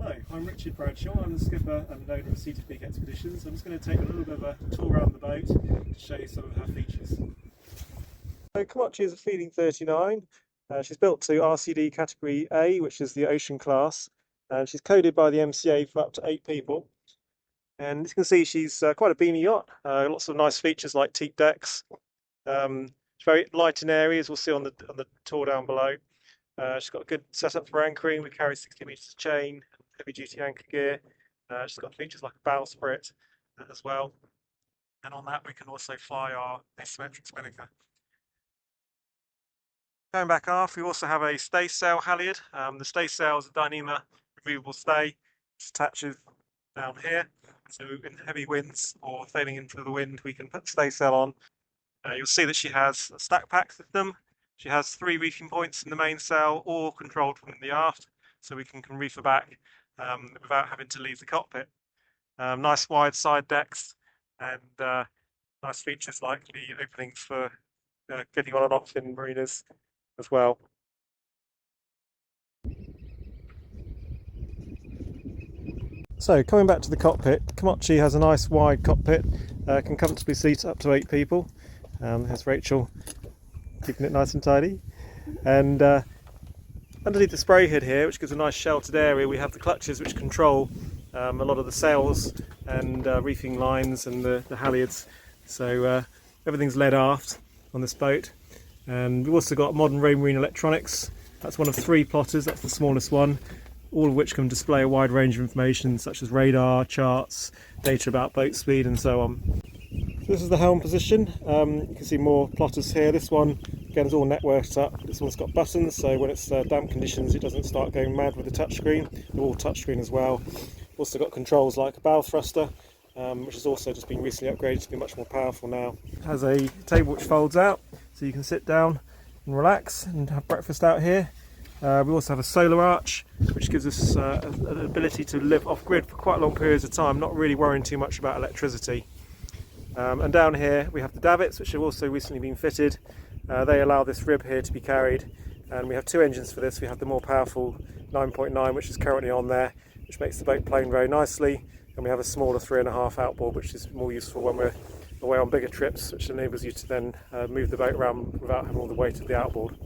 Hello, I'm Richard Bradshaw. I'm the skipper and owner of Seated Peak Expeditions. I'm just going to take a little bit of a tour around the boat to show you some of her features. So Kimochi is a Feeding 39. She's built to RCD Category A, which is the ocean class, and she's coded by the MCA for up to 8 people. And as you can see, she's quite a beamy yacht. Lots of nice features like teak decks. It's very light in areas. We'll see on the tour down below. She's got a good setup for anchoring. We carry 60 meters of chain, heavy duty anchor gear. She's got features like a bow sprit as well. And on that we can also fly our asymmetric spinnaker. Going back aft, we also have a staysail halyard. The staysail is a Dyneema removable stay. It attaches down here. So in heavy winds or sailing into the wind, we can put the staysail on. You'll see that she has a stack pack system. She has 3 reefing points in the mainsail, all controlled from the aft, so we can reef her back without having to leave the cockpit. Nice wide side decks and nice features like the openings for getting on and off in marinas as well. So coming back to the cockpit, Kimochi has a nice wide cockpit, can comfortably seat up to 8 people. Here's Rachel keeping it nice and tidy. And underneath the spray hood here, which gives a nice sheltered area, we have the clutches which control a lot of the sails and reefing lines and the halyards. So everything's led aft on this boat. And we've also got modern Raymarine electronics. That's one of 3 plotters, that's the smallest one, all of which can display a wide range of information such as radar, charts, data about boat speed and so on. This is the helm position. You can see more plotters here. This one again is all networked up. This one's got buttons, so when it's damp conditions it doesn't start going mad with the touchscreen. They're all touchscreen as well. Also got controls like a bow thruster, which has also just been recently upgraded to be much more powerful now. It has a table which folds out, so you can sit down and relax and have breakfast out here. We also have a solar arch, which gives us an ability to live off-grid for quite long periods of time, not really worrying too much about electricity. And down here we have the davits, which have also recently been fitted. They allow this rib here to be carried, and we have 2 engines for this. We have the more powerful 9.9, which is currently on there, which makes the boat plane very nicely, and we have a smaller 3.5 outboard, which is more useful when we're away on bigger trips, which enables you to then move the boat around without having all the weight of the outboard.